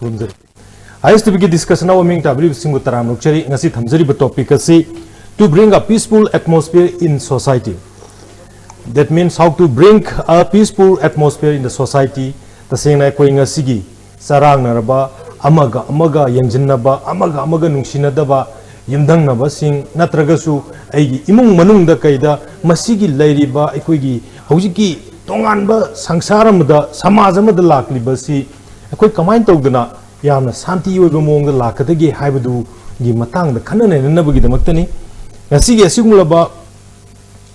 kurumjari. Ayes to begin discussion now among tabri singu taram nukchari ngasi thamjari ba topic asi to bring a peaceful atmosphere in society. That means how to bring a peaceful atmosphere in the society. Tasengna koi ngasigi sarang naraba amaga yenjinnaba amaga nungsinadaba yimdangnaba sing natragasu aigi imung manungda kaida masigi lairiba aikoigi hojiki tonganba sangsaramada samajamada lakliba si akoi kamain tawdana yamna santi oiba mongda lakadagi haibadu gi matangda khanane nanabagi damaktani ngasigi asigumlaba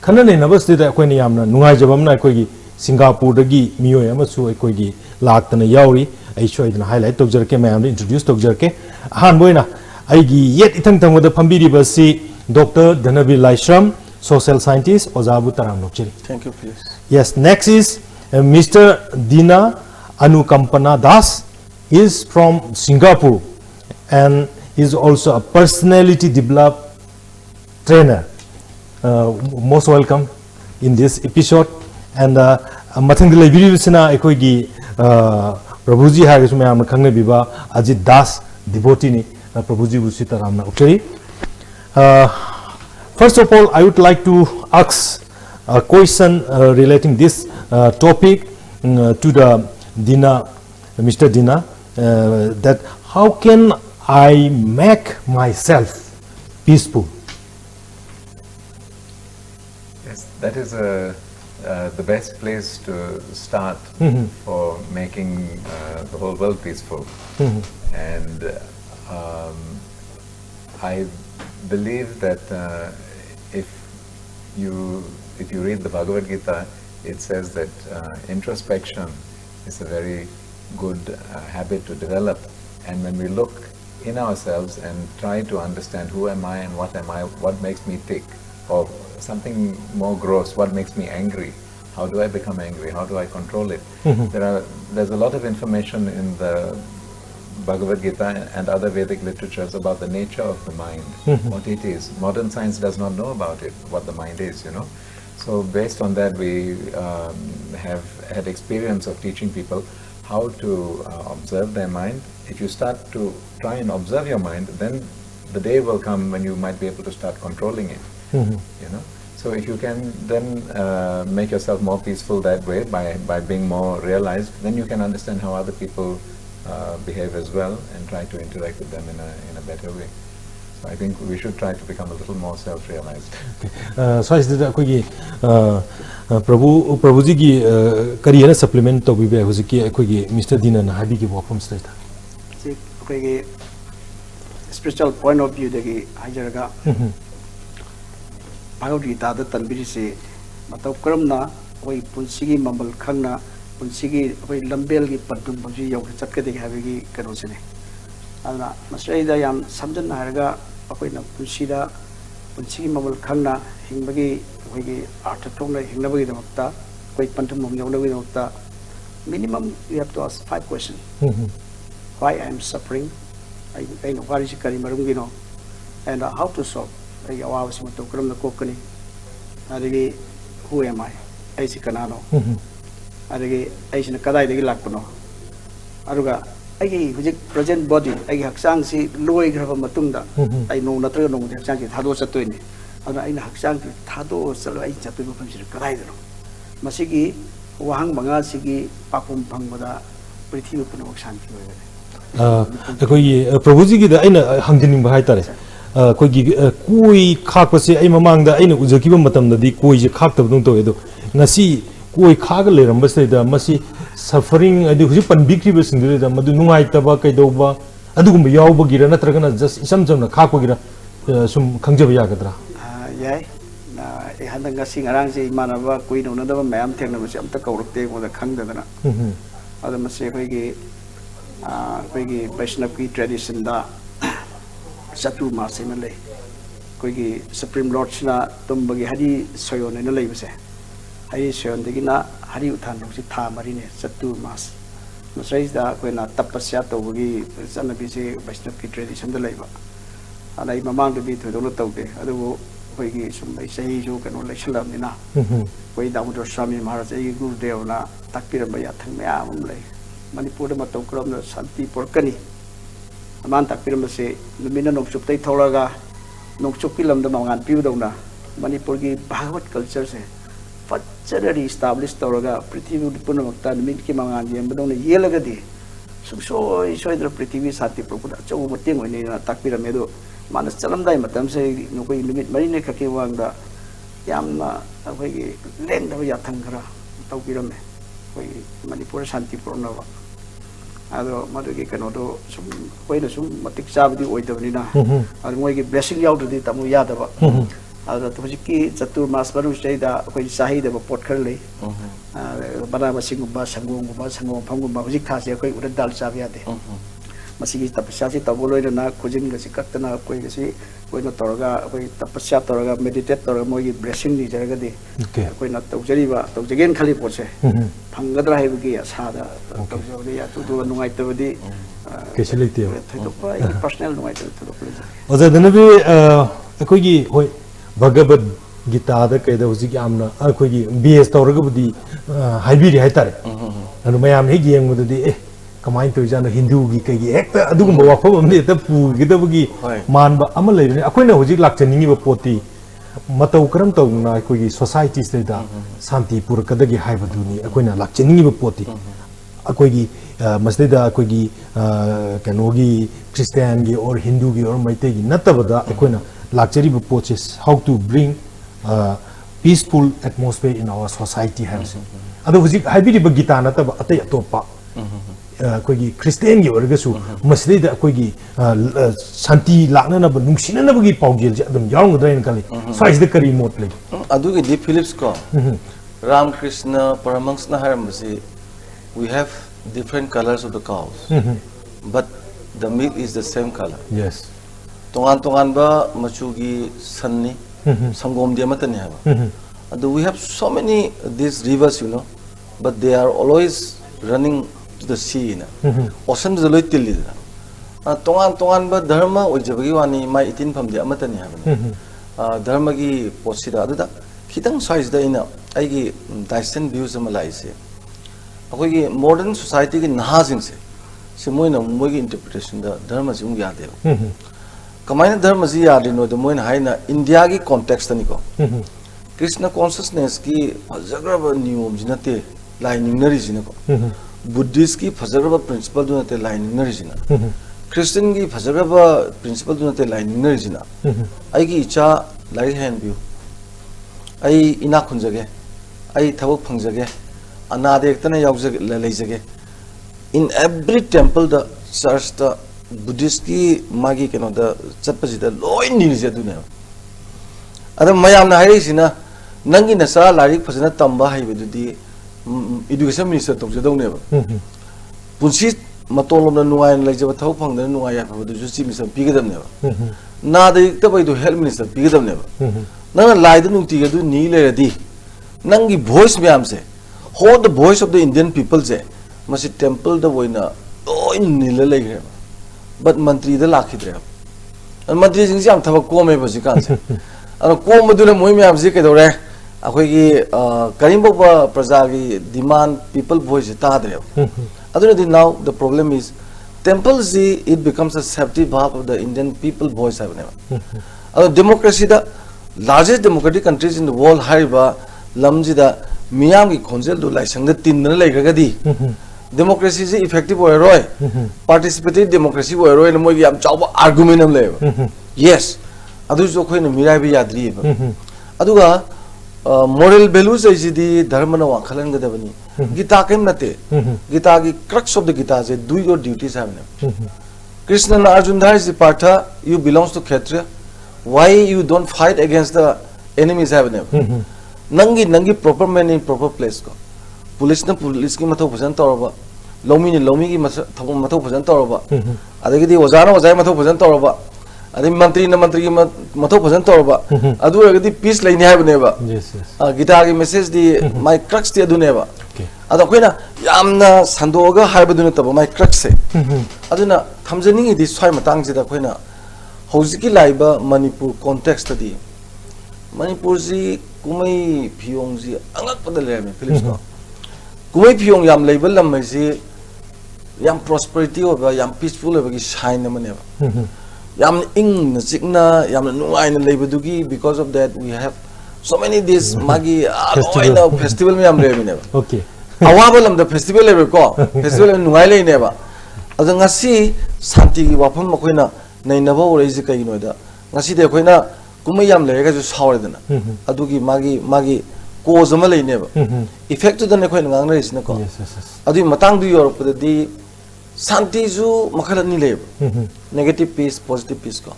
khanane nabasida akoina yamna nungaijabamna aikoigi Singapore dagi miyoy amasu aikoigi laktana yauri aisho idana highlight tawjarke mayamna introduce tawjarke han boina aigi yet itang tangwada phambiri basi Dr. Dhanabir Laishram, social scientist, Ozabu Taram Nokchiri. Thank you, please. Yes, next is Mr. Dina Anukampana Das, is from Singapore and is also a personality development trainer. Most welcome in this episode. And Mathangila Virusina Ekoigi Prabhuji Harisumam Kangna Biba Ajit Das, devotee Prabhuji Busita Ramna Ukari. First of all, I would like to ask a question relating this topic to the Dina, Mr. Dina, that how can I make myself peaceful? Yes, that is the best place to start for making the whole world peaceful. And I believe that if you read the Bhagavad Gita, it says that introspection is a very good habit to develop. And when we look in ourselves and try to understand who am I and what am I, what makes me tick, or something more gross, what makes me angry, how do I become angry, how do I control it? There's a lot of information in the Bhagavad Gita and other Vedic literatures about the nature of the mind, what it is. Modern science does not know about it, what the mind is, you know. So based on that, we have had experience of teaching people how to observe their mind. If you start to try and observe your mind, then the day will come when you might be able to start controlling it, you know. So if you can then make yourself more peaceful that way by being more realized, then you can understand how other people behave as well and try to interact with them in a better way. So I think we should try to become a little more self-realized. So is that akoigi Prabhuji gi kariyana supplement to bibe hojiki akoigi Mr. Dina na habi gi wafam state. See, akoigi spiritual point of view dagi hajaraga Bhagavad Gita da tanbiri se matau karamna oi punsigi mamal khangna punsigi oi lambel gi padum bji yau chakke de habigi kano sene adna masai da yam samjan haraga akoi na punsida punsigi mamal khangna hingbagi oi gi artha thongna hingnabagi damakta koi pantum mom yaunabagi damakta minimum you have to ask 5 questions. Why I am suffering, I know what is kari marungi no, and how to solve. I awas mo to krum na kokani adigi who am I si kanano adigi si na kadai digi lakpano aruga ai hujik present body ai haksang si loi graba matungda ai no natra no haksang si thado satoi ni adu ai na haksang si thado salo ai chatoi bapam si kadai dano masigi wahang banga sigi papum phangmada prithvi puno shanti hoye akoi Prabhuji gi da aina hangjining ba haitare koigi koi khakpase ai mamangda aina ujakiba matamdadi koi je khaktabdung to edo ngasi koi khaga lerambase da masi suffering adi huji panbikriba singre da madu nungai taba kaidoba adugumba yawba gira natragana just isam jamna khakpa gira sum khangjaba yagadra yai na e handa ngasi ngarang se imanaba koi no nadaba mayam thengna masi amta kaurukte mo da khangdadana ada masi koigi Vaishnav ki tradition da Satu Masa na lay koigi Supreme Lord sina tumbagi hari soyon na lay base hari soyon dagi na hari uthan si tha mari ne Satu Mas masai da koi na tapasya to bagi sana bise Vaishnav ki tradition da lay ba anai mamang de bi thoi do tawde adu koigi sum ai sei jo kano lay salam ni na koi Damodar Swami Maharaj ai Gurudev na takpiram ba ya thang mya am lay Manipur matau kram na santi porkani aman tak piram se lumina nokchup tai thoraga nokchup ki lamda mangan piu dona Manipur gi Bhagavad culture se fachara establish toraga prithvi purna makta min ki mangan yem badona yelaga di sumsoi soidra prithvi santi propura chau moteng oi na tak piram edo manas chalam dai matam se nokoi limit mari ne khake wangda yamna akoi gi leng da ya thang khara tau piram me koi Manipur santi purna wa ado madugi kanodo sum koina sum matik sabdi oidabnina ado moi gi blessing yaudri tamu yadaba ado tujiki chatur mas baru seida koi sahida ba pot khar lei bana masing ba sangong phangum ba hujik khase koi udan dal sabiade masigi tapasya si tabuloi na kujin ga si katna koi ga si koi na toraga koi tapasya toraga meditate toraga moi gi blessing ni jaraga de koi na tawjari ba tawjagen khali poche phanggadra hai gi asada tawjari ya tu du nungai tabdi Kesilite thaidopa personal nungai tabdi Oza danabi akoi gi hoi Bhagavad Gita da kai da hujik amna akoi gi BS toraga budi haibiri haitare anu mayam he gi yang mududi kamain to jana Hindu gi kai gi ekta adugum ba wafam amne ta pu gi da bugi man ba amal leire akoi na hujik lakchani ba poti matau karam to na akoi gi society se da santi pur ka da gi haiba duni akoi na lakchani ba poti akoi gi masde da akoi gi kano gi Christian gi or Hindu gi or maite gi natta da akoi na lakchari ba poches how to bring peaceful atmosphere in our society has ado hujik haibiri ba gita na ta ba atai atopa कोई Christian की वर्ग सु मसले दा कोई शांति लाना ना नुक्सीना ना बगी पाउजेल जे अदम याउंग दरेन कले साइज द करी मोट ले अदु के डी फिलिप्स को रामकृष्ण परमहंस ना हरमसे we have different colors of the cows but the milk is the same color yes tongan tongan ba machugi sanni sangom dia matani ha adu we have so many these rivers you know but they are always running to the sea na ocean the loi tilli tongan tongan ba dharma ojabagi wani mai itin pham dia matani ha dharma gi posida adu da khitang size da ina ai gi dyson views ma lai se akoi gi modern society gi naha sing se moina moi gi interpretation da dharma sing ya de kamaina dharma ji ya de no de moina haina india gi context ni ko krishna consciousness ki jagraba niyom jinate lai ningnari jina ko buddhist ki fajaraba principle du nate lai ningnari jina christian gi fajaraba principle du nate lai ningnari jina ai gi icha lai hand view ai ina khunjage ai thabuk phangjage anade ektana yaujage leijage in every temple the church the buddhist ki magi keno da chappaji da loi ni je du ne ada mayam na hai sina nangi na sa larik phajana tamba hai bedu di education minister tok jadong ne ba punsi matolom na nuai leijaba thau phang na nuai ya ba du ju chi minister pigadam ne ba na de ta bai du health minister pigadam ne ba na lai da nungti ga du ni le di nangi voice myam se hold the voice of the indian people je masi temple da boina oi ni le le gre but mantri da lakhidre an mantri jing jam thaba ko me ba ji kan se an ko ma du le moi myam ji ke do re akoi gi karimbo ba praja gi demand people voice ta dre adu the now the problem is temples it becomes a safety valve of the indian people voice have never democracy the largest democratic countries in the world haiba lamji da miyam gi khonjel du lai sang da tin na lai ga di democracy is effective or roi participatory democracy or roi na moi gi am chawba argument am le yes adu jo khoi na mirai bi yadri ba adu ga moral values is the dharma na wakhalan ga dabani gita kem nate gita gi crux of the gita is do your duties have ne krishna na arjun dha is partha you belongs to kshatriya why you don't fight against the enemies have ne nangi proper man in proper place ko police na police ki mathau bhajan toraba lomi ni lomi ki mathau bhajan toraba adagi di ozana ozai mathau bhajan toraba adi mantri na mantri ki mathau bhajan toraba adu agadi peace laini hai bane ba yes yes gita gi message di my crux ti adu ne ba adu koina yamna sandoga hai badu ne taba my crux se aduna thamjani di swai matang ji da koina hojiki laiba manipur context di manipur ji kumai phiong ji angak pada le me philips ko kumai phiong yam label lam mai ji yam prosperity over yam peaceful over shine maneva yam ing na chikna yam nuai na lebedugi because of that we have so many days magi festival me am lebeneva Okay. awabalam the festival level ko festival nuai le neba adu ngasi santi gi wafam makoina nei nabo reji kai no da ngasi de koina kumai yam le ga ju sawre dana adugi magi cause ama le neba effect to the ne koina ngang na ko Yes, yes, yes. adu matang du yor pad di santi ju makhalani le negative peace positive peace ko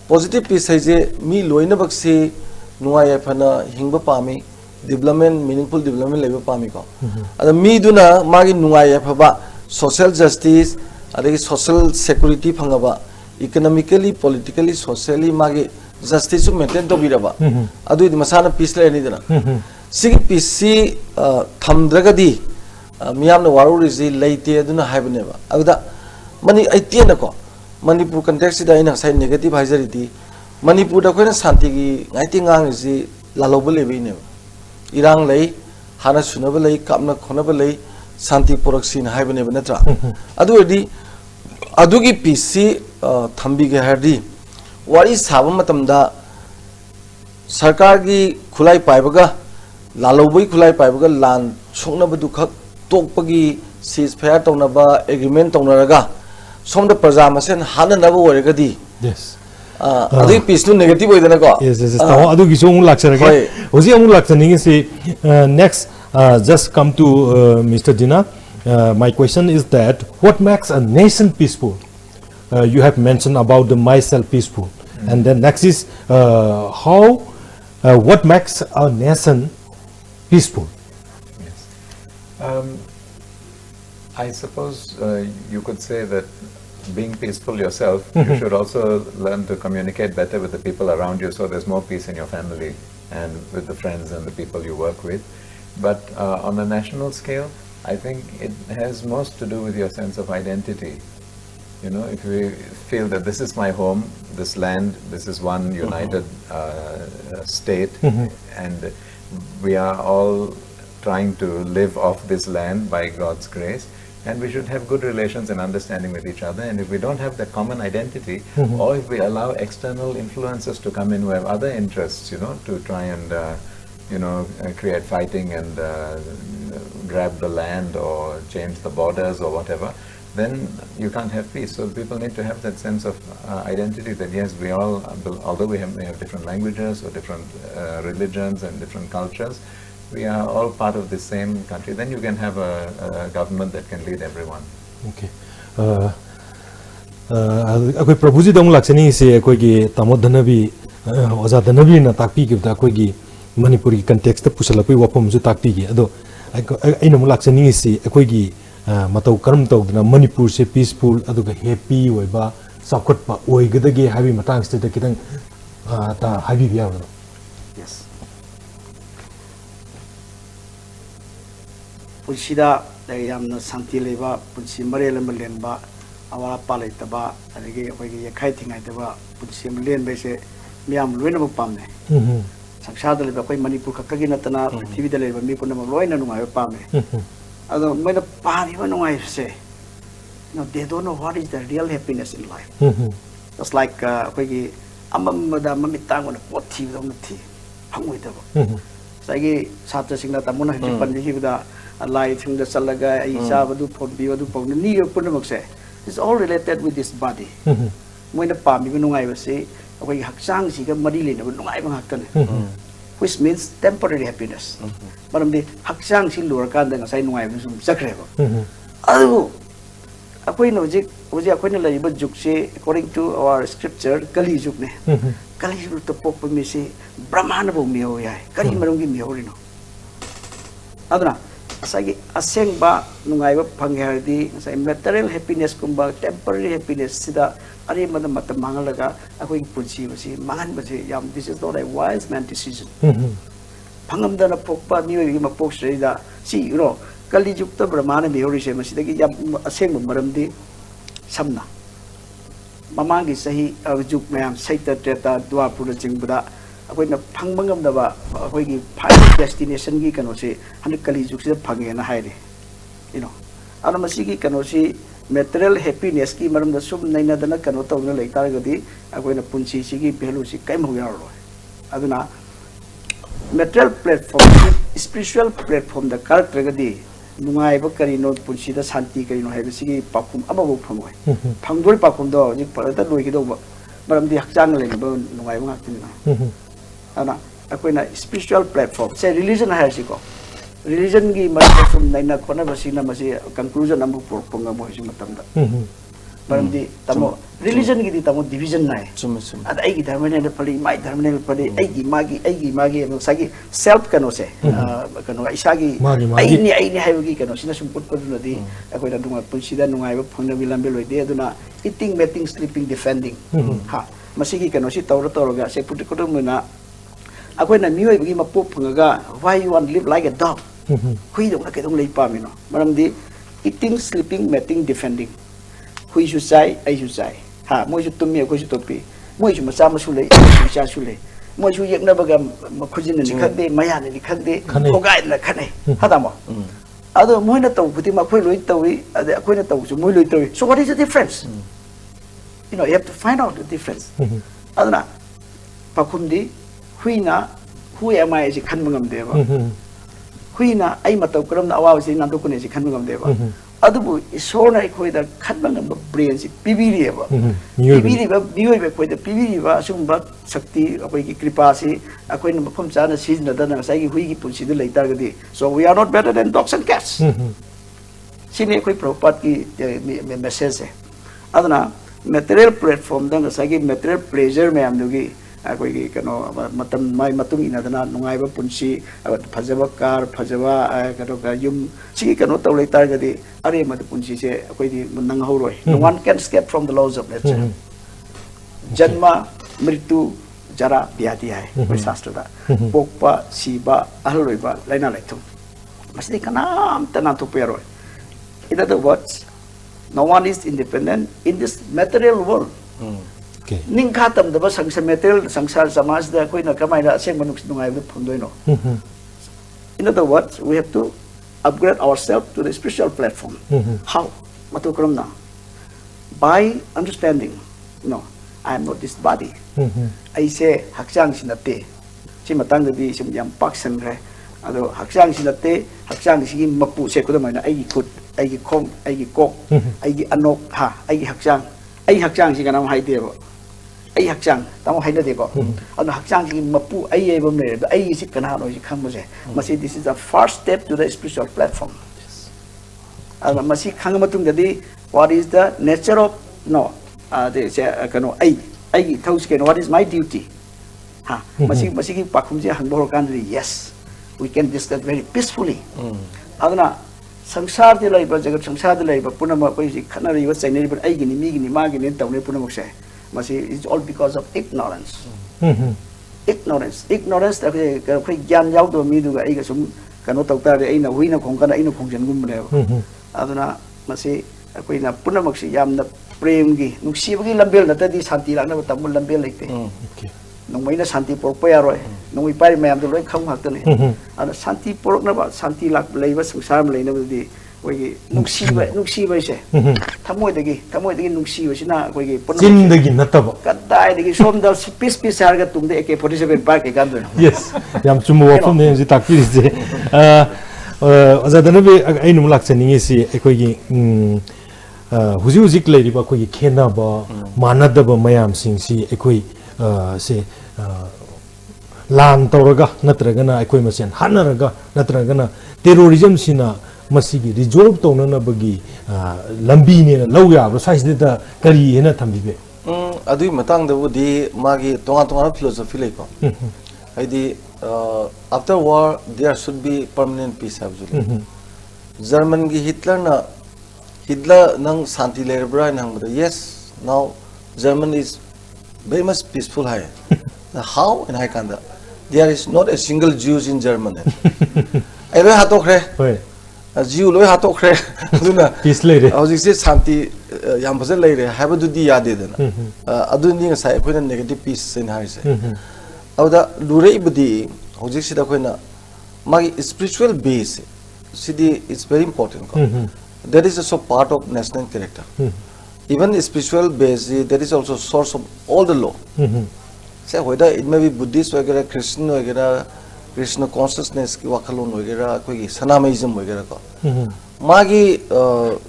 positive peace hai je mi loina bakse nuai phana hingba pami development meaningful development leba pami ko ada mi duna magi nuai phaba social justice adagi social security phangaba economically politically socially magi justice maintain to biraba adu di masana peace le ni dana sigi peace si thamdragadi miyamna waru ri leite aduna haibneba agda mani aitiena ko manipur context da ina sai negative haizari di manipur da koina santi gi ngaiti ngang ji laloba lebi ne irang lei hana sunaba lei kapna khonaba lei santi poraksin haibne natra adu edi adugi pc thambi ge hardi wari saba matamda sarkar gi khulai paibaga laloboi khulai paibaga lan soknaba du khak tokpagi cease fire tonaba agreement tonaraga somda praja masen hana naba oregadi Yes. adu peace nu negative oidana ko Yes, yes, yes. Tawa adu gisu amul laksana Hoi. ke. Ozi amul laksana ni si next just come to Mr. Dina. My question is that what makes a nation peaceful? You have mentioned about the myself peaceful, and then next is what makes a nation peaceful? Yes. I suppose you could say that being peaceful yourself, you should also learn to communicate better with the people around you so there's more peace in your family and with the friends and the people you work with. But on a national scale, I think it has most to do with your sense of identity. You know, if we feel that this is my home, this land, this is one united state, and we are all trying to live off this land by God's grace, and we should have good relations and understanding with each other. And if we don't have that common identity, or if we allow external influences to come in who have other interests, you know, to try and create fighting and grab the land or change the borders or whatever, then you can't have peace. So people need to have that sense of identity that yes, we all, although we may have different languages or different religions and different cultures, we are all part of the same country. Then you can have a government that can lead everyone. Okay. अखोई प्रभुजी दम लाक्सनी से अखोई की तमो धनबी ओजा धनबी ना ताकपी की अखोई की मणिपुरी कंटेक्स्ट पुसलपई वफम जु ताकपी की अदो अइना मु लाक्सनी से अखोई की मतौ करम तौदना मणिपुर से पीसफुल अदुगा हैप्पी ओइबा साखटपा ओइगदगे हाबी मतंग स्टेट किदंग ता हाबी बिया Yes. पुनसीदा यामना शांति लेबा पुनसी मरेल लेनबा अवा पालेतबा अदगी अखोइगी यखाइ थिंगाइतबा पुनसी लेनबेसे मियाम लोइनबो पामने संसारदा लेबा अखोइ मणिपुर खक्कगी नतना पृथ्वीदा लेबा मी पुनम लोइना नुंगाइ पामे अदो मैना पानिबा नुंगाइसे they don't know what is the real happiness in life. Just like अखोइगी अममदा ममितांगोना पोत थिबदोना थि फंगोइतबा साइगी छात्र सिंगना तमुना हजि पनजिबदा लाई थिंगदा चलगा आई चाबदु फोनबिबदु पौन नि पुनमकसे is all related with this body मोइना पामिबा नुंगाइबसे अखोइ हक्चांग सिगा मरि लेनबा नुंगाइबा हाक्तने which means temporary happiness मरमदि हक्चांग सि लोरकांदा ngasai नुंगाइबा सुम चखरेबा अदु अखोइना होजि अखोइना लैबा जुगसे according to our scripture कली जुगने कली जुग तो पोप मिसे ब्रह्मांड बो मियो याय कली मरमगी मियोरिनो अदना सागी असेंबा नुंगाइबा फंगे हरदी साइ material happiness कुंबा temporary happiness सिदा अरे मद मत मांगलगा अखोइ पुंसी बसी मांगन बसे याम this is not a wise man decision फंगमदना पोपा मियोगी मपोक्सरिदा सी यू नो कली जुग तो ब्रह्मांड मियोरिसे मसिदगी याम असेंबा मरमदी समना ममांगी सही जुग मैम सैता त्रेता द्वापुर चिंगबदा अखोइना फंगमंगमदबा अखोइगी फाइनल डेस्टिनेशन की कनो से हन कली जुग से फंगे ना हाइरे you know ana masigi kanosi material happiness ki maram da sum naina dana kano tawna lai tar gadi akoina punsi sigi value si kai mo yaro aduna material platform spiritual platform da character gadi nungai ba kari no punsi da santi kari no hai sigi pakum ababu phangoi phangdori pakum do ji parata loi ki do maram di hakjang le ba nungai ba ngaktin na ana akoina spiritual platform say religion hai siko religion gi masum naina kona basina masi conclusion ambu ponga mo hisi matam da maram di tamo religion gi di tamo division nai chum ada ai gi dharma ne pali mai dharma ne pali ai gi magi no sagi self kano se kano isa gi ai ni hai gi kano sina sum put put di akoi da dunga punsida nungai ba phangna bilambe loi de aduna eating mating sleeping defending ha masi gi kano si tawra ga se put ko na akoi na mioi gi mapu phanga why you want live like a dog hui dong na ke dong lei pa mi no maram di eating sleeping mating defending hui su sai ai su sai ha moi su tum mi ko su topi moi su ma sa ma su lei su sa su lei moi su yek na ba ga ma khujin ni khak de maya ni khak de ko ga na khane ha ta mo ado moi na tau puti ma khoi loi tau ri ade khoi na tau su moi loi tau so what is the difference you know you have to find out the difference aduna pakhum di hui na who am I si khan mangam de ba hui na ai ma tau karam na awa si nan to kune si khan mangam de ba adubu isona khoi da khan mangam ba brain si pibiri ba pibiri ba bioi ba khoi da pibiri ba sum ba shakti akoi ki kripa si akoi na mapham cha na si na da na sai gi hui gi punsi de leitar ga di so we are not better than dogs and cats sini khoi propat ki message hai aduna material platform da sai gi material pleasure me am dugi akoi gi kano matam mai matung ina dana nungai ba punsi phajaba kar phajaba kano ga yum chi kano taw lai tar ga di are ma punsi se akoi di nang horoi no one can escape from the laws of nature janma mritu jara vyadi hai koi shastra da pokpa siba ahloi ba laina laitum masdi kanam tana to peroi in other words no one is independent in this material world ning khatam da ba sangsa material sangsar samaj da koi na kamai ra seng manuk nungai bu phundoi no in other words we have to upgrade ourselves to the spiritual platform how matu kram na by understanding no I am not this body ai se hakjang sinate chi matang da di sim yam pak sang re ado hakjang sinate hakjang si mapu se ko da mai na ai gi khut ai gi khom ai gi kok ai gi anok ha ai gi hakjang si kanam hai de ba ai hakjang tamo hai na de ko ado hakjang si mapu ai ai bom ne ai si kana no si khang mo se masi this is the first step to the spiritual platform ado masi khang matung da di what is the nature of no de se kano ai gi thos ke what is my duty ha masi ki pakhum je hang bor kan yes we can discuss very peacefully aduna sangsar de lai ba jagat sangsar de lai ba punama koi si khana ri ba chainari ba ai gi ni mi gi ni ma gi ni tawne punama se masi is all because of ignorance ignorance da koi gyan yaw do mi du ga ai ga sum kano taw ta re ai na hui na khong kana ai na khong jan gum ne aduna masi koi na punama si yam na prem gi nuksi ba gi lambel na ta di santi la na ta mul lambel laite nong mai na santi por pa yaroi nong i pai mayam do loi khang hak ta ne ana santi porok na ba santi lak lei ba sangsar ma lei na ba di koi gi nuksi ba se thamoi da gi nuksi ba sina koi gi chin da gi nataba kadai da gi som da piece har ga tung de AK47 park ke gan do yes yam chumu wa phum ne ji takpi je azadana be ai num lak chaningi si koi gi huzik lei ri ba koi gi khena ba manada ba mayam sing si koi se lan tawraga natragana akoi masen hanaraga natragana terrorism sina masigi resolve tawna bagi lambi ne law ya ba size da kari hena thambibe adui matang da budi magi tonga philosophy lai ko aidi after war there should be permanent peace absolutely German gi Hitler nang santi lerbra nang yes now German is very much peaceful hai how in Haikanda there is not a single Jews in Germany ai loi hatokre hoi Jew loi hatokre aduna peace lei re hojik se santi yam phajal lei re haiba du di yade dana adu ni sai khoina negative peace in hai se auda lurei budi hojik sida khoina magi spiritual base sidi is very important ko that is also part of national character. Even spiritual base, that is also source of all the law. Say whether it may be Buddhist or Christian or Krishna consciousness ki wakalon or koi Sanamaism or ko. Magi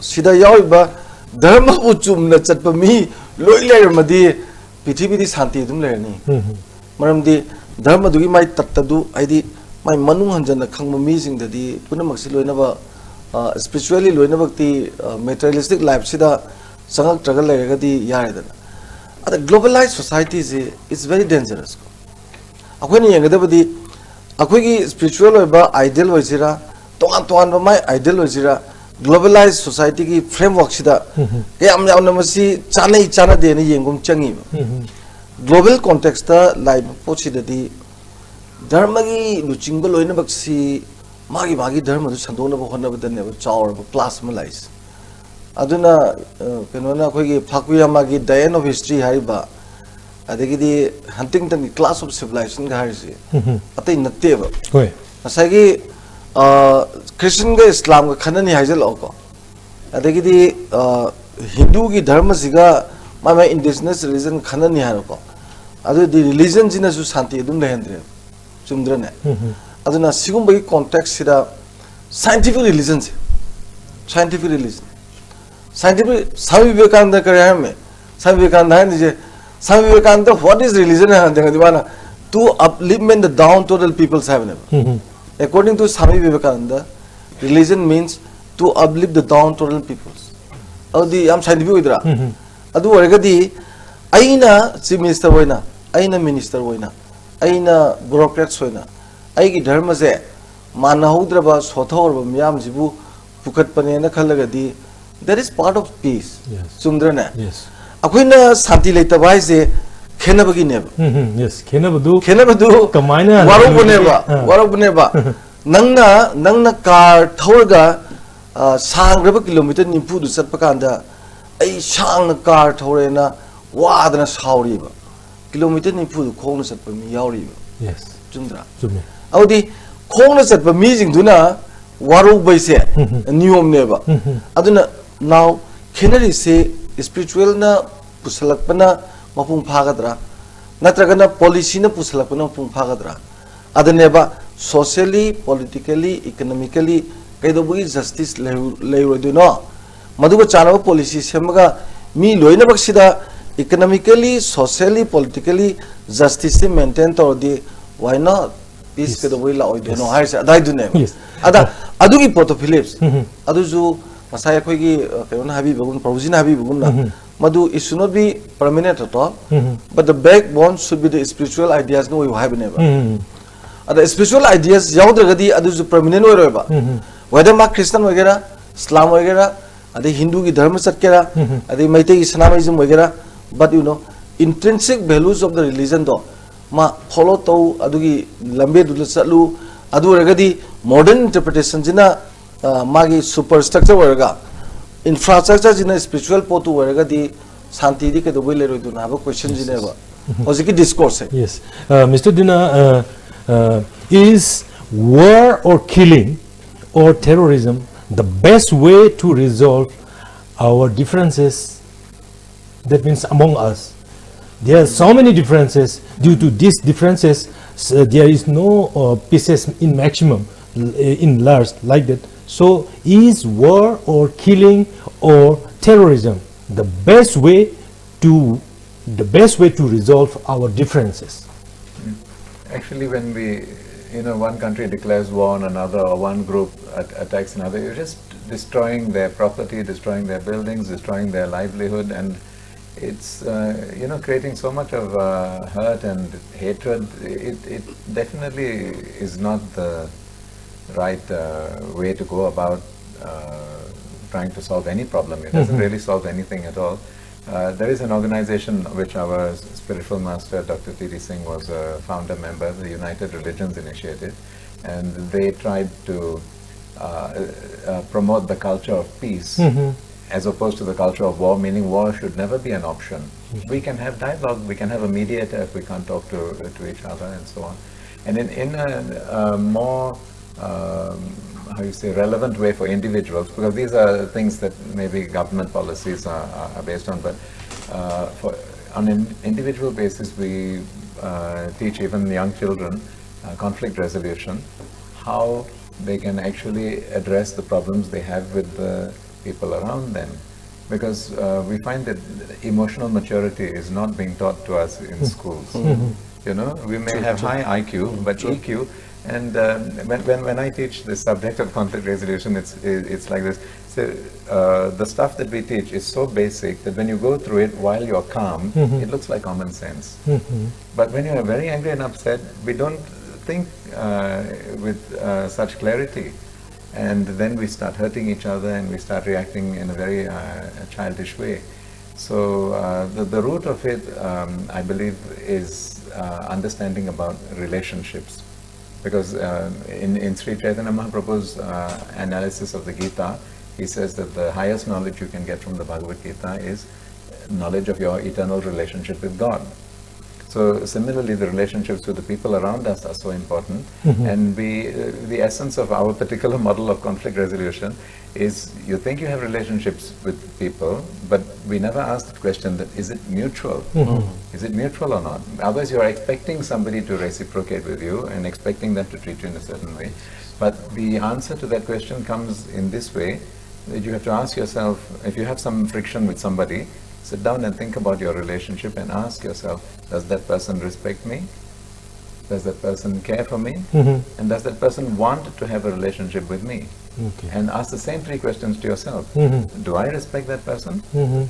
sida yawiba dharma uchum na chatpa mi loiler madi pithibidi santi dum lerni. Maramdi dharma dugi mai tattadu aidi mai manung hanjana khangma mi sing dadi punamak si loina ba spiritually loina bakti materialistic life sida sangak tragal leragadi yaredana. The globalized society is very dangerous. Akwai yangadabadi akwai spiritual or ideal oisira tongan ba mai ideal oisira globalized society ki framework sida yam namasi chana de ni yengum changi global context ta life pochidadi dharma gi luchingba loina baksi magi dharma du sandona ba honna badan ne chawr ba plasmalize aduna kenona khoi gi phakuyama gi the end of history hariba adegi di Huntington class of civilization ga harisi atai natte ba hoi asagi Christian ga Islam ga khanani haijal oko adegi di Hindu gi dharma siga my indigenous religion khanani haroko adu di religion jina su santi dum lehendre chumdrene aduna sigum bagi context sida scientific religion scientific Swami Vivekananda kare me Swami Vivekananda what is religion to upliftment the downtrodden people's heaven. According to Swami Vivekananda, religion means to uplift the downtrodden peoples. Adi am scientific idra adu waragadi aina chief minister hoina aina minister hoina aina bureaucrats hoina aigi dharma se manahudraba sothorba miyam jibu pukhatpane na khalagadi that is part of peace. Yes. Sumdrana. Yes. Akwina santi leita bai se khenabagi neba. Yes, khenabadu kamaina warubneba nangna car thorga sangraba kilometer nimpu du satpa kanda ai sang car thorena wadana sauriba kilometer nimpu du khong satpa mi yauriba. Yes. Chundra. Chumne. Audi khong satpa mi jing duna waru bai se niyom neba. Aduna now khenari se spiritual na pusalakpana mapung phagadra natragana policy na pusalakpana mapung phagadra adaneba socially politically economically kaidobugi justice leiroiduno maduga chanaba policy semaga mi loina baksida economically socially politically justice maintain tawdi why not peace kaidobui la oiduno haisa adai dune ada adugi poto philips aduju masaya khoigi kayon habi bagun provision habi bagun na madu it should not be permanent at all but the backbone should be the spiritual ideas no we have never the spiritual ideas yaudagadi adu permanent oiroba whether ma Christian wagera Islam wagera ade Hindu ki dharma satkera ade Maitei ki Sanamaism wagera but you know intrinsic values of the religion do ma follow to adugi lambe dul satlu adu ragadi modern interpretation jina magi superstructure waraga infrastructure jina spiritual potu waraga di santi di kedo bile ro duna ba question jina ba oziki discourse Yes. Mr. Dina, is war or killing or terrorism the best way to resolve our differences? That means among us. There are so many differences. Due to these differences, there is no pieces in maximum, in large, like that. So, is war or killing or terrorism the best way to resolve our differences? Actually, when one country declares war on another, or one group attacks another, you're just destroying their property, destroying their buildings, destroying their livelihood, and it's creating so much of hurt and hatred. It definitely is not the right way to go about trying to solve any problem. It doesn't really solve anything at all. There is an organization which our spiritual master Dr. T.D. Singh was a founder member, the United Religions Initiative, and they tried to promote the culture of peace as opposed to the culture of war, meaning war should never be an option. We can have dialogue, we can have a mediator if we can't talk to each other and so on. And in a more how you say, relevant way for individuals, because these are things that maybe government policies are based on, but on an individual basis, we teach even young children conflict resolution, how they can actually address the problems they have with the people around them. Because we find that emotional maturity is not being taught to us in schools. You know, we may have high IQ, but EQ, and when I teach the subject of conflict resolution, it's like this. So the stuff that we teach is so basic that when you go through it while you're calm, it looks like common sense. But when you're very angry and upset, we don't think with such clarity. And then we start hurting each other and we start reacting in a very childish way. So the root of it, I believe, is understanding about relationships. Because in Sri Chaitanya Mahaprabhu's analysis of the Gita, he says that the highest knowledge you can get from the Bhagavad Gita is knowledge of your eternal relationship with God. So similarly, the relationships with the people around us are so important. And the essence of our particular model of conflict resolution is you think you have relationships with people, but we never ask the question that is it mutual? Is it mutual or not? Otherwise, you are expecting somebody to reciprocate with you and expecting them to treat you in a certain way. But the answer to that question comes in this way, that you have to ask yourself, if you have some friction with somebody, sit down and think about your relationship and ask yourself, does that person respect me? Does that person care for me? And does that person want to have a relationship with me? Okay. And ask the same three questions to yourself. Do I respect that person?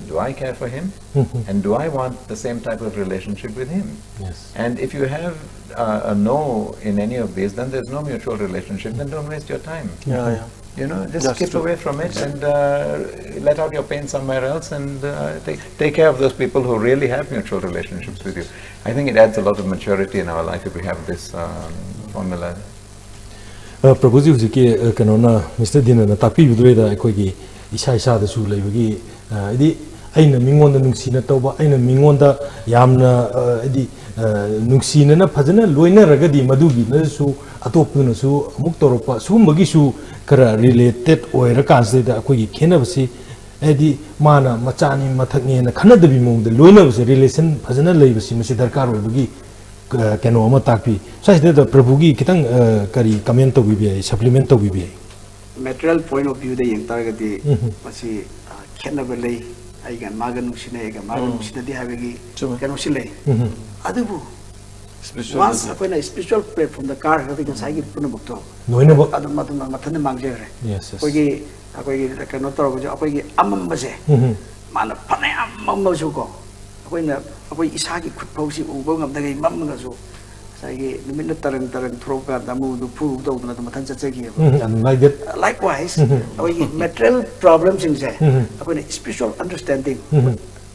Do I care for him? And do I want the same type of relationship with him? Yes. And if you have a no in any of these, then there's no mutual relationship, then don't waste your time. Yeah. You know, just That's skip true. away from it and let out your pain somewhere else and take care of those people who really have mutual relationships with you. I think it adds a lot of maturity in our life if we have this formula. Prabhuji huziki kanona Mr. Dinana tapi bidureda aikogi isa da su leibagi idi aina mingonda nungsina toba aina mingonda yamna idi nungsina na phajana loina ragadi madugi na su atopuna su amuk toropa sumagi su kara related oira kansida aikogi khenabasi edi mana machani mathakni na khanadabi mongda loina basi relation phajana leibasi masi darkar oibagi kano ama takpi saida prabhugi kitang kari comment to supplement to material point of view de yeng targati masi khenaba lei ai gan magan nuksine ai gan magan nuksine di habegi kano sile adubu once apna spiritual platform the car hadi kan sai gi puna bukto noina ba adu matun mathan mangjere yes kogi kano toro jo apoi amam base mana phane amam jo ko akoina apoi isagi khutpausi ubo ngam dagi mam ga jo sai nimit tarang throka damu du pu do na mathan chachegi and like that likewise apoi material problems in se apoi spiritual understanding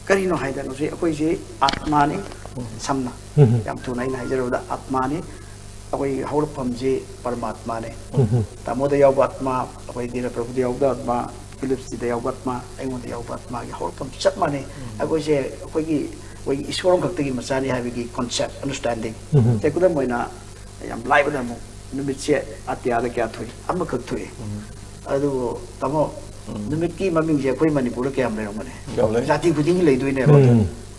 kari no haida no se apoi je atma ni samna yam thunai na haijaro da atma ni apoi haurpam je paramatma ne tamo da yaw atma apoi dira prabhu da yaw atma Philips da yaw atma engon da yaw atma gi haurpam chatma ne apoi je apoi gi we isorong kakti masani habigi concept understanding te kuda moina yam live da mo numit che atya da kya thui amma khak thui adu tamo numit ki maming je koi manipur ke am le ngone jati khuding le dui ne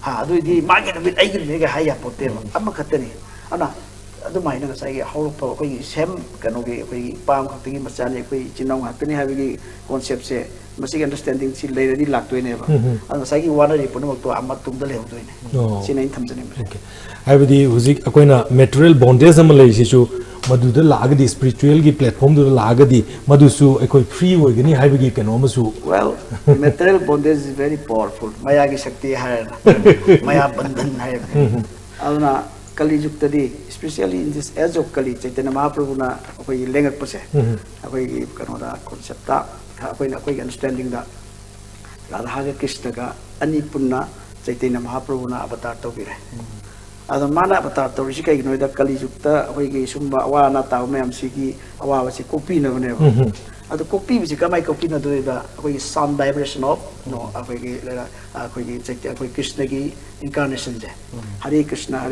ha adu di market numit ai gi ga haya pote amma khatani ana adu maina ga sai hauro pa koi sem kano ge koi pam kakti masani koi chinong hakni habigi concept se masi understanding si le di lak tui ne ba ana sai gi wana ri pun mak to amma tum da le ho tui ne si nei tham jani okay habidi huzik akoina material bondage am lai si chu madu da lagadi spiritual gi platform da lagadi madu su akoi free oigani habigi kano masu well material bondage is very powerful maya gi shakti hai maya bandhan hai aduna kali yukta di especially in this age of kali chaitanya mahaprabhu na akoi lengak pase akoi gi kano da concept ta akoi understanding da radha ga krishna ga ani punna chaitanya mahaprabhu na avatar to bire ada mana avatar to ri kai noi da kali yukta akoi gi sumba awa na taw me am si gi awa si copy na ne adu copy bisi kamai copy na do da koi sound vibration of no akoi gi lera akoi gi chek akoi Krishna gi incarnation je Hare Krishna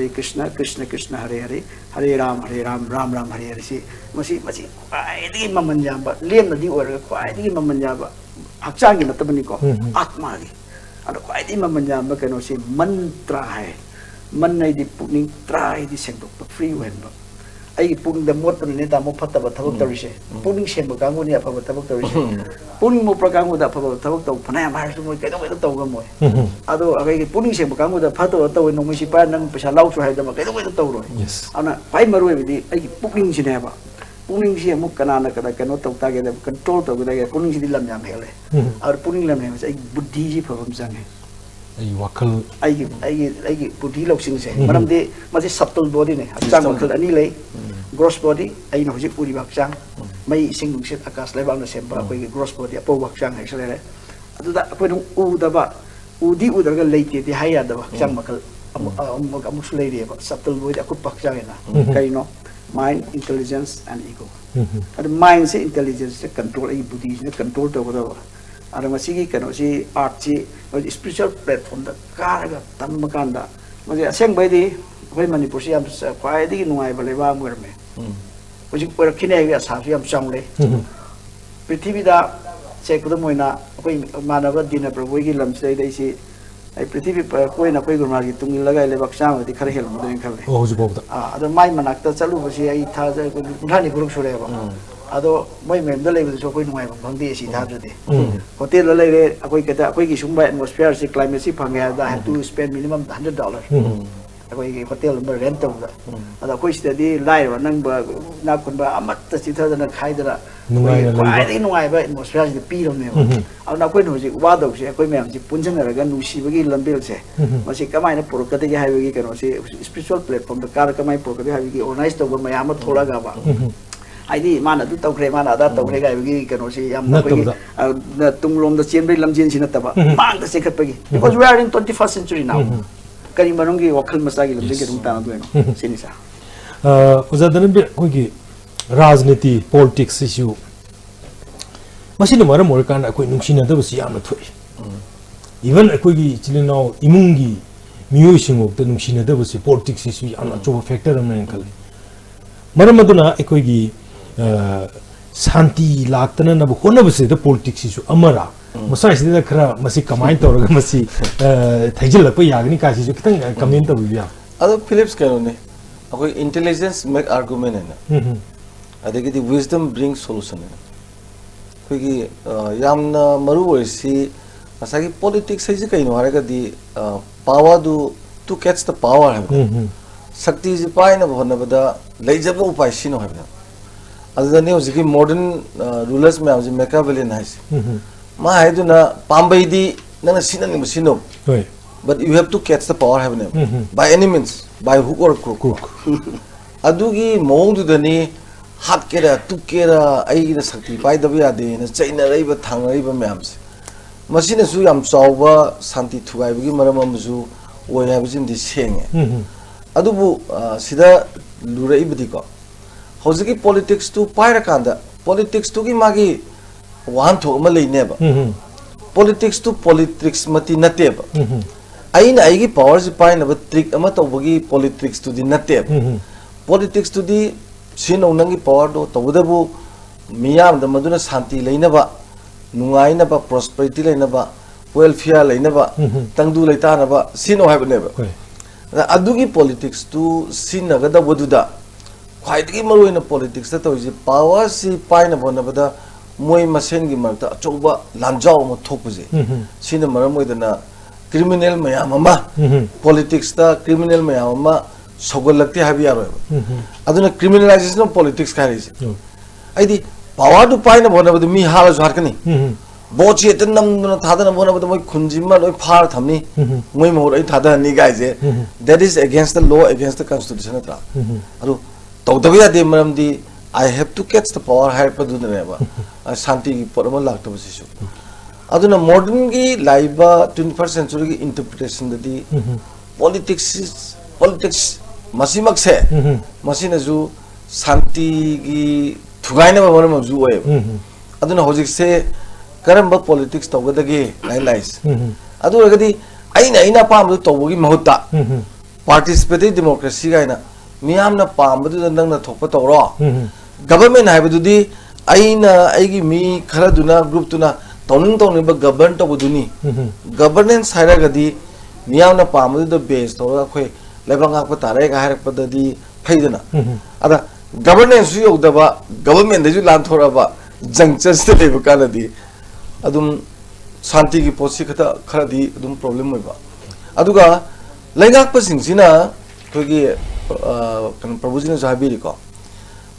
Krishna Krishna Hare Hare Hare Ram Ram Ram Hare Hare si masi kwai di maman jamba lem na di or kwai di maman jamba hakchang gi natabani ko atma gi adu kwai di maman jamba kano si mantra hai man nei di puning try di sendok pa free wen ba ai puning da mot ne da mo phatta ba thabak tarise puning sem ba kangu ni apha ba thabak tarise puning mo prakangu da apha ba thabak taw phana ma su mo kai do taw ga mo ado agai puning sem ba kangu da phato taw no mi si pa nang pesa lau su hai da ma kai do taw ro Yes. ana pai maru bi di ai puning si ne ba puning si mo kana na kada kano taw ta ge da control taw ga puning si di lam jam hele ar puning lam ne ai buddhi ji phawam sang hai ai wakal ai buddhi loksing se maram de ma se subtle body ne hachang makhal ani lei gross body ai na hojik puri bakchang mai sing dung set akas le bang na sem ba koi gross body apo bakchang hai sele adu da koi dung u da ba u di u da ga leite ti hai ya da bakchang makhal amu su lei ba subtle body akut bakchang na kai no mind intelligence and ego adu mind se intelligence se control ai buddhi se control to ga ada masih kan si art si spiritual platform da karaga tam makanda masih aseng bai di koi manipur si am kwai di nuai ba lewa mu me masih per kine ya sa si am chang le prithvi da che ku moina koi manaba dina prabhu gi lam sei dai si ai prithvi koi na koi gurmar gi tungi lagai le baksam di khare hel mu den khale o hoji bobda ada mai manak ta chalu ba si ai tha ja ko thani guruk sure ba ado moi mem da level so koi nuai bang di si tha de hotel la le akoi kata akoi gi sumbai atmosphere si climate si phang ya da have to spend minimum $100 akoi gi hotel number rent ta ada akoi sta di lai wa nang ba na kun ba amat ta si tha da khai da Nungai na ai laiba. di nuai ba atmosphere si pi ro ne au na koi no ji wa do si akoi mem ji punjang ra ga nu si ba gi lambel se ma si kamai na pur ka de ha gi ka no si spiritual platform da kar kamai pur ka de ha gi organize to ba ma ya ma thola ga ba ai mana du tau kre mana da tau kre ga gi kano si yam na ko na tunglom da chen bai lam chen sin ta ba mang da se khat pa gi because we are in 21st century now kari manung gi wakhal masa gi lam ge dum ta na du no sini sa uzadan bi ko gi rajniti politics issue masina mara morkan akoi nungsina da basi yam na thoi even akoi gi chilino imungi miyo singok da nungsina da basi politics issue yam na cho factor am na kal maram aduna akoi gi santi laktana na hona base the politics issue amara masai sida khara masi kamai toraga masi thaijil lakpa yagni ka si kitang comment ta biya ado Phillips kano ne akoi intelligence make argument hai na adegi di wisdom brings solution hai koi gi yamna maru oisi asagi politics hai ji kaino haraga di power du to catch the power hai sakti ji pai na bhona bada leijaba upai sino hai na adani hojiki modern rulers me hojik Machiavellian hai ma hai du na pambai di na sina ni sino hoi but you have to catch the power have name by any means by hook or crook adugi mong du dani hat kera tukera ai na sakti pai da ya de na chaina rei ba thang rei ba myam se masina su yam chawba santi thugai bi maram amju oi ha bijin di senge adubu sida lurai bidi ko hojiki politics to paira kanda politics to gi magi wan tho ma leine ba politics to politics mati nate ba aina aigi power ji paina ba trick ama to bagi politics to di nate ba politics to di sino nangi power do to bu miyam da maduna santi leina ba nungai na ba prosperity leina ba welfare leina ba tangdu leita na ba sino ha ba ne ba adugi politics to sinaga da waduda khwaidagi maroina politics ta toji power si paina bona bada moi masen gi marta achoba lamjao mo thopuje sina maram moidana criminal mayam ama politics ta criminal mayam ama sogolakti habi yaro aduna criminalization of politics kharis aidi power du paina bona bada mi hala jarkani bochi etan namna thadana bona bada moi khunjima loi phar thamni moi mo rai thada ni gaije that is against the law against the constitution atra adu tawdabiya de maram di I have to catch the power higher pa dun ne ba shanti gi porama lakta basisu aduna modern gi laiba 21st century gi interpretation di politics masimak se masina ju shanti gi thugai na ba maram ju oe aduna hojik se karamba politics tawgadagi guidelines adu agadi aina pam tawgi mahutta participatory democracy gaina miyamna pam badu nangna thokpa tawro government haibadudi aina aigi mi kharaduna group tuna tawning ba govern tawduni governance hairagadi miyamna pam badu base tawra khoi lebang akpa tare ga hairakpadadi phaidana ada governance yu yodaba government de ju lan thoraba junctures te leba kanadi adum santi ki posi khata kharadi adum problem hoiba aduga laingak pa singsina khogi kan prabhujina jahabiri ko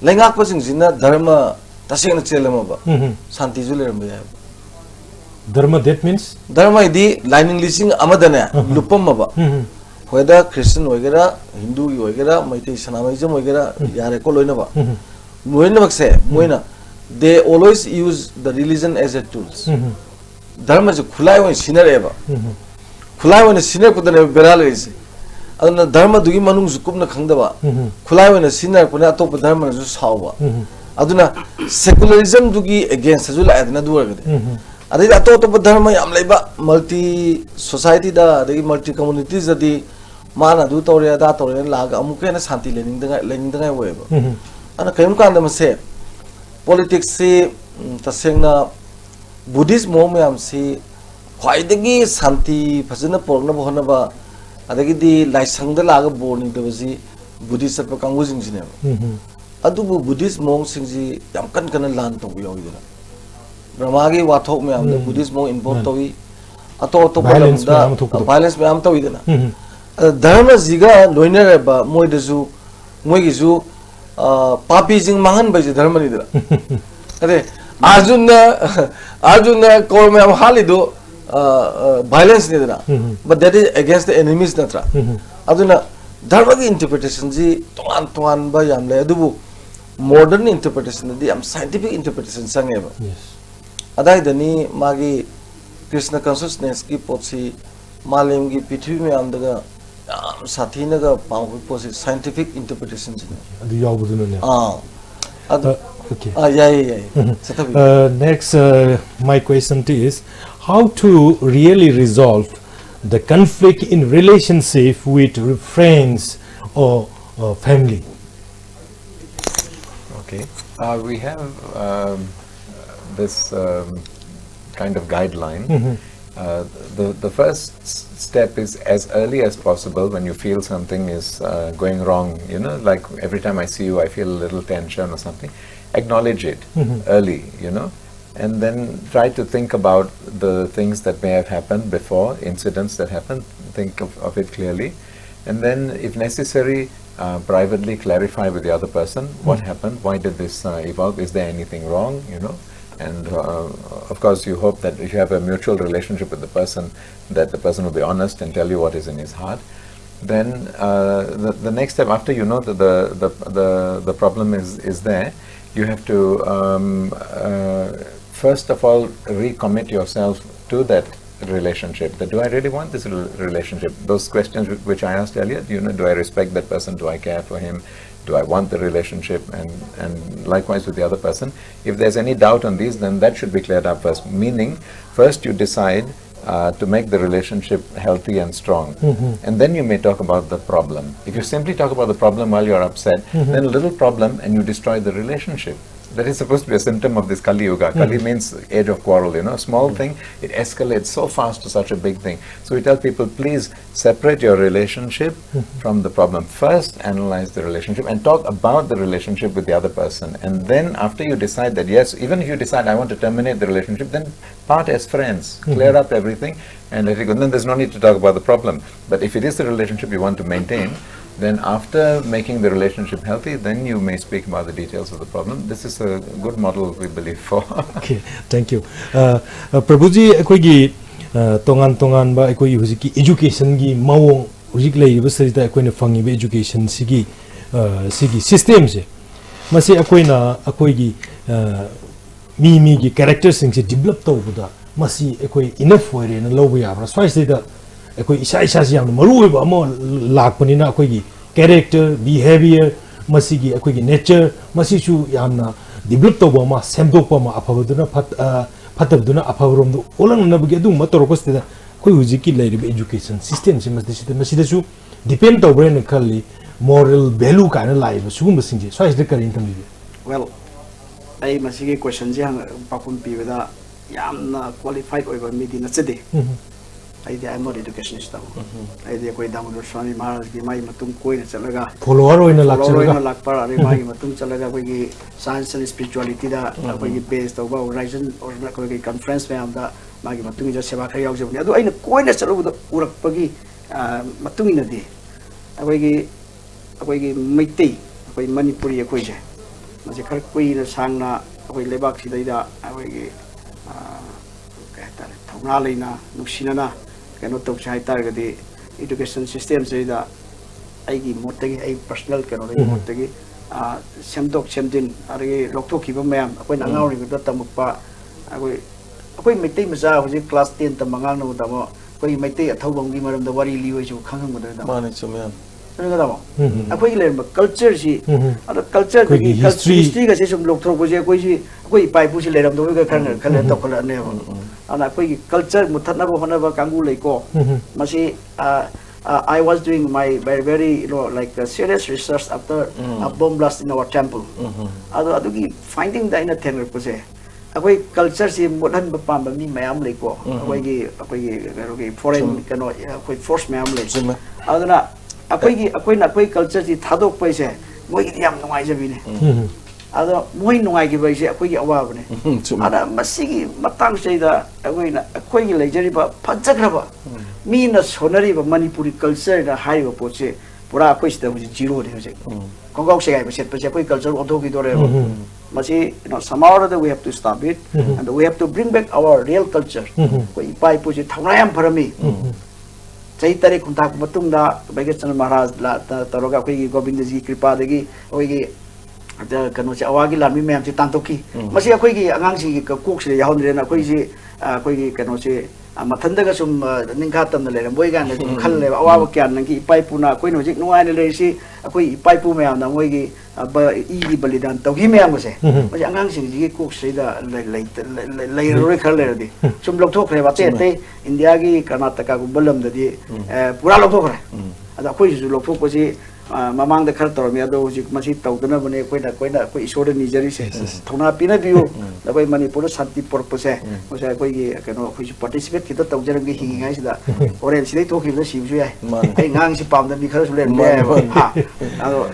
laingak pa singsina dharma tasena chelama ba santi ju leram ya dharma, that means dharma idi lining lising amadana lupam ba whether Christian hoigera Hindu hoigera Maitei Sanamaism hoigera yare ko loina ba moina bakse moina they always use the religion as a tools dharma ju khulai wa sinare ba khulai wa sinar ko dane beral ise aduna dharma dugi manung zukup na khangda ba khulai wa sinar ko na top dharma ju sawa aduna secularism dugi against ju la adna duwa gade adai ato to dharma yam leiba multi society da adai multi communities adi mana du tore da tore laga amuke na santi lening da we ba ana kayum kan da mase politics se tasengna buddhist mom yam se khwaidagi santi phajana porna bhona ba adagi di laisang da laga borning da basi buddhist pa kangu jing jine adu bu buddhist mom sing ji yam kan lan to yo idala brahma gi wathok me am da buddhist mom involved to wi ato violence me am to idala dharma ziga loiner ba moi deju moi gi ju papi jing mangan ba ji dharma ni dala ade arjun na ko me am halido violence ni dala but that is against the enemies natra aduna dharma gi interpretation ji tongan ba yam le adubu modern interpretation di am scientific interpretation sange ba yes adai dani magi krishna consciousness ki potsi malim gi prithvi me am daga sathina ga power posi scientific interpretation ji adu yawbudu ne okay yeah next my question is how to really resolve the conflict in relationship with friends or family. Okay, we have this kind of guideline. The first step is as early as possible when you feel something is going wrong, you know, like every time I see you I feel a little tension or something, acknowledge it early, you know, and then try to think about the things that may have happened before, incidents that happened, think of it clearly, and then if necessary privately clarify with the other person what happened, why did this evolve, is there anything wrong, you know. And of course you hope that if you have a mutual relationship with the person, that the person will be honest and tell you what is in his heart. Then the next step, after you know that the problem is there, you have to first of all recommit yourself to that relationship. That do I really want this relationship? Those questions which I asked earlier, you know, do I respect that person? Do I care for him? Do I want the relationship? And likewise with the other person. If there's any doubt on these, then that should be cleared up first. Meaning, first you decide to make the relationship healthy and strong. And then you may talk about the problem. If you simply talk about the problem while you're upset, then a little problem and you destroy the relationship. That is supposed to be a symptom of this Kali Yuga. Kali means age of quarrel, you know. A small thing, it escalates so fast to such a big thing. So we tell people, please separate your relationship from the problem. First, analyze the relationship and talk about the relationship with the other person. And then after you decide that, yes, even if you decide I want to terminate the relationship, then part as friends. Clear up everything and let it go. Then there's no need to talk about the problem. But if it is the relationship you want to maintain, then after making the relationship healthy, then you may speak about the details of the problem. This is a good model, we believe, for. Okay, thank you. Prabhuji, akoigi tongan ba akoi hujiki education gi mawong hujik lei basarita akoi na fangi be education sigi system je masi akoi na akoigi mi gi character sing se develop to buda masi akoi enough way na lobu ya bra swai se da akoi isa si yam maru ba mo lakpani na akoigi character behavior masi gi akoigi nature masi chu yamna develop tawba ma semdok pa ma afabaduna fatabduna afabromdu olan nabagi adu matorokostida koi hujiki lairiba education system si masida su depend tawbre ne khalli moral value kana laiba sugum singje so is the current term well ai masigi question je hang pakun pibada yamna qualified oiba midi na chede I am not educationist. I koi Damodar Swami Maharaj ki mai matung koi na chalaga follower oina lakpar are mai matung chalaga koi ki science and spirituality da koi ki base tawba horizon or koi ki conference me am da magi matung ja seva khari yaw jabni adu aina koi na chalu da urak pagi matung ina di koi ki maitai koi manipuri koi je maje khar koi na sangna koi lebak sidai da koi ki thongna leina nuksinana kano tawse hai targadi education system se da aigi motagi ai personal kano le motagi semdok semdin ari lokthokhi ba mayam akoi nangauri da tamukpa akoi meitai maja hoji class 10 ta mangang no da mo koi meitai athawbam gi maram da wari liwai ju khangang da da mani chumyan sanga da mo akoi le culture si ada culture gi history ga se sum lokthok bo je koi si koi pai pu si le ram do ga khan to khala ne ana koi culture muthatna ba hona ba kangu leiko masi I was doing my very like serious research after a bomb blast in our temple adu gi finding the in a tenor pose akoi culture si modhan ba pam ba mi mayam leiko akoi foreign kano akoi force mayam le aduna akoi culture si thadok paise moi gi yam ngai jabi ne ada moi ngai gi bai se akoi gi awab ne ada masigi matang sei da akoi gi lejari ba phajakra ba mi na sonari ba manipuri culture da hai ba poche pura akoi sta zero de je kongok se gai ba set pa se akoi culture odho gi dore masi somehow that we have to stop it and we have to bring back our real culture koi pai poche thawnayam pharami chai tare kunta matung da Baigatchan Maharaj la taroga koi gi Govinda ji kripa dagi oi gi kano se awagi lami mem si tantoki masi akoi gi angang si kok se yawn re na koi si koi gi kano se mathanda ga sum ningkha tam na le boi ga na khal le awa kyan nang ki pai puna koi no jik nuai ne le si akoi pai pu mem na moi gi gi balidan togi mem se masi angang si gi kok se da le ro khal le di sum lok thok re ba te India gi Karnataka gu balam da di pura lok thok re ada koi su lok thok ko si mamang da khar tor mi ado ji masi tawdana bane koi isor ni jari se thona pina biu da koi Manipur shanti purpose mosa koi gi kano koi participate kita tawjar gi hi ngai sida oren sidai to ki da si su yai ai ngang si pam da mi khar su le ha ado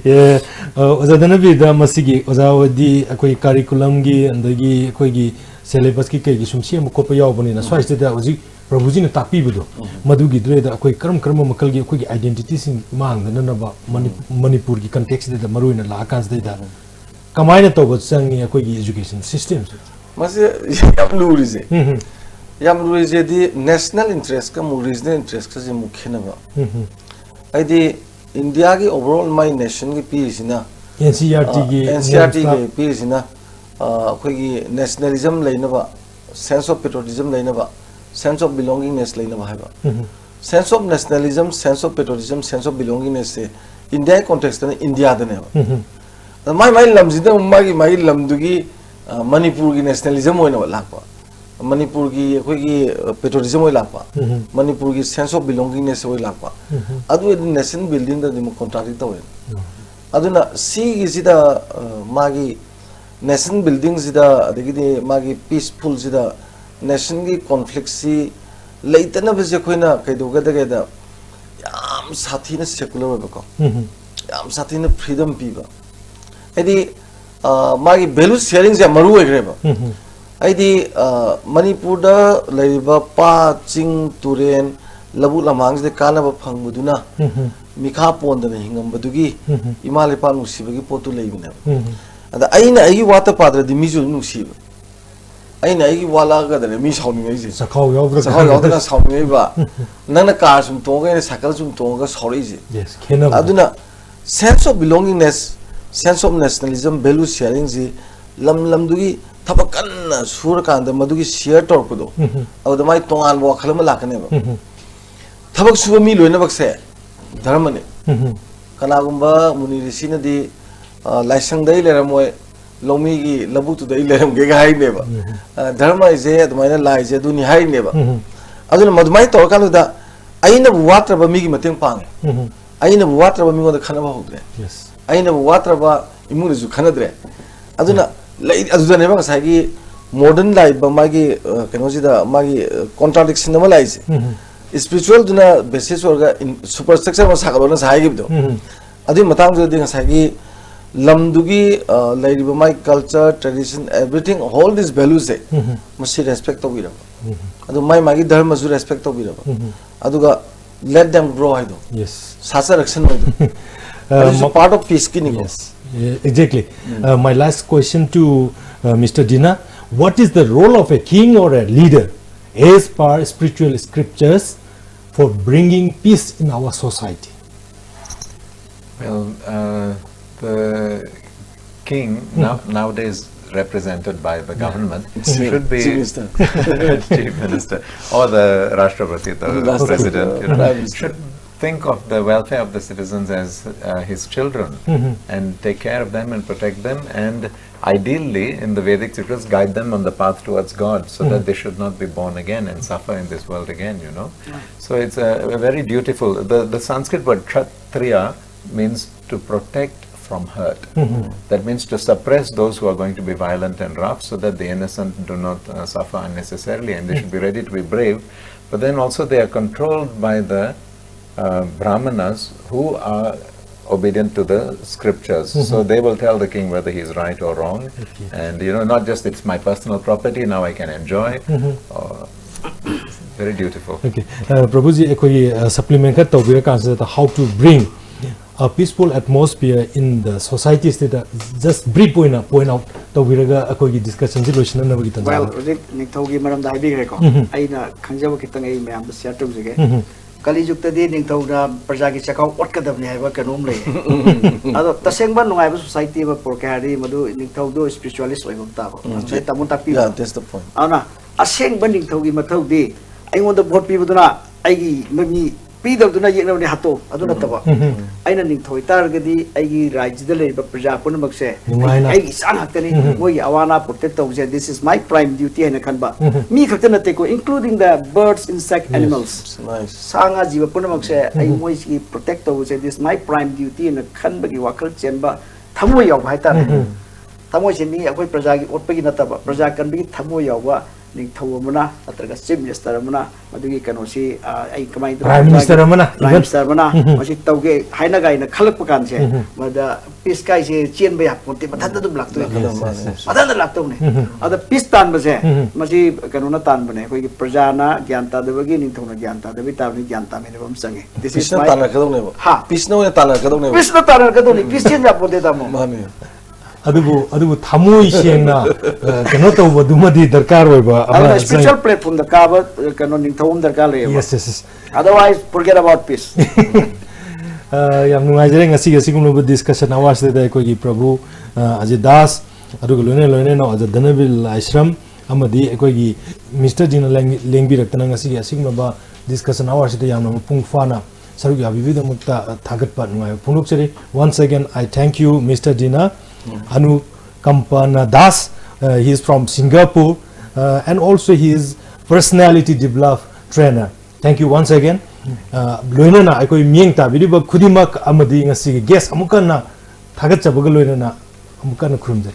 ye ozadana bi da masigi ozawadi koi curriculum gi andagi koi gi syllabus ki kai gi sumsi am ko pa yaw bani na swais da oji Prabhuji na takpi bido madugi dre da koi karam makal gi koi identity sing mang da na ba Manipur gi context da maru na la kan da kamai na to go sang ni koi gi education system mase yam luri di national interest ka mu regional interest ka je mukhena ba ai di India gi overall my nation gi pi sina NCERT gi pi sina koi gi nationalism leina ba sense of patriotism leina ba sense of belongingness leina ba ba sense of nationalism sense of patriotism sense of belongingness se India context na India da ne ba mai lam jida mai lam du gi Manipur gi nationalism hoina lakpa Manipur gi koi gi patriotism hoi lakpa Manipur gi sense of belongingness hoi lakpa adu nation building da dim contract ta hoin aduna si gi jida magi nation building jida adigi magi peaceful jida nation ki conflict si leitana bese khoina kaidoga da da yam sathi na secular ba ko yam sathi na freedom pi ba edi magi value sharing ja maru egre ba edi Manipur da leiba pa ching turen labu lamang de kana ba phangmuduna mikha pon da hingam badugi imale pa nusibagi potu leibina ada aina ai wata padra di mizul nusiba aina ai wala ga da mi sauni ngai ji sakhaw yaw da sauni ngai ba nana car sum to ga sakal sum to ga sorry ji yes khena aduna sense of belongingness sense of nationalism value sharing ji lam dugi thabakan sur kan da madugi share tor ko do adu mai tongan bo khalama lakane ba thabak suba mi loina bakse dharma ne kana gumba muni rishina di laisang dai leramoy lomi gi labu tu dai leram ge gai ne ba dharma je admaina lai je du ni hai ne ba aduna madmai to kan da aina bu watra ba mi gi mateng pang aina bu watra ba mi go da khana ba hogre Yes. aina bu watra ba imu ju khana dre aduna lai aduna ne ba sa gi modern life ba ma gi keno ji da ma gi contradiction ma lai je spiritual duna basis orga superstructure ma sa ga na sa gi do adi matang jo ding sa gi lamdugi lairiba my culture tradition everything all these values say must respect to bira adu my magi dharma su respect to bira aduga let them grow I do Yes. sasa action I do it's a part of peace ki ni Yes, exactly. My last question to Mr. Dina: what is the role of a king or a leader, as per spiritual scriptures, for bringing peace in our society? Well, the king nowadays represented by the government should be chief minister or the Rashtrapati, the president. You know, should think of the welfare of the citizens as his children and take care of them and protect them, and ideally in the Vedic scriptures guide them on the path towards God, so that they should not be born again and suffer in this world again, you know. So it's a very beautiful, the Sanskrit word kshatriya means to protect from hurt. That means to suppress those who are going to be violent and rough, so that the innocent do not suffer unnecessarily, and they should be ready to be brave. But then also they are controlled by the Brahmanas who are obedient to the scriptures. So they will tell the king whether he is right or wrong. And you know, not just it's my personal property, now I can enjoy. Very beautiful. Okay, Prabhuji, ekoi supplement ka tawbira kansa how to bring a peaceful atmosphere in the society state. Just brief point out tawbira ga ekoi discussion ji loisna na bagi tan. Well, project ningthaugi maram da habi ko aina khangjaba kitang ai mayam da share tum jige kali jukta di ningthauda praja gi chakau otkadabni haiba kanum le ado tasengba nungai ba society ba porkari madu ningthaudo spiritualist oibam ta ba sai tamun tapi yeah that's the point ana aseng ba ningthaugi mathaudi aingonda vote pi buduna aigi mami pi dabduna yeknabni hato aduna taba aina ningthoi targadi aigi rajda leiba praja punmak se aigi san haktani moi awana protect tawse. This is my prime duty haina khanba mi khaktana te ko including the birds, insect, animals. nice Sanga jiwa punmak se ai moi si protect tawse. This is my prime duty na khanba gi wakal chenba thamoi yaw bhai tar thamoi se mi akoi praja gi otpagi nataba praja kan bi thamoi yaw ba ningthau amana atraga chief minister amana madugi kano si ai kamai Prime Minister amana prime minister amana masi tauge haina gai na khalak pakan se mada peace kai se chen ba yak ponte pathan dum lakto pathan lakto ne ada peace tan ba se masi kano na tan bane koi praja na gyan ta debagi ningthau na gyan ta debi ta ni gyan ta me ne bam sange. This is Krishna my tana kadong ne ba ha Krishna ne tana kadong ne ba peace na tan ka do ni peace chen ya ponte ta mo mani adubu thamoi sengna kano tawba dumadi darkar oiba ada spiritual platform da ka ba kano ningthau darkar le. Yes, yes, yes. Otherwise forget about peace. Yam nungaijare ngasi asigumno discussion awas de ko gi Prabhu Ajay Das adugo loine no Ajay Dhanabil Ashram amadi ko gi Mr. Dina lengbi raktana ngasi asigumno ba discussion awas de yam pung fana sarugi abivida mutta thagat pa nungai punuk seri. Once again I thank you Mr. Dina Anu Kampana Das. He is from Singapore and also he is personality develop trainer. Thank you once again. Loina na akoi mieng ta bidiba khudimak amadi ngasi guest amukana thagat chabaga loina na amukana khurumjari.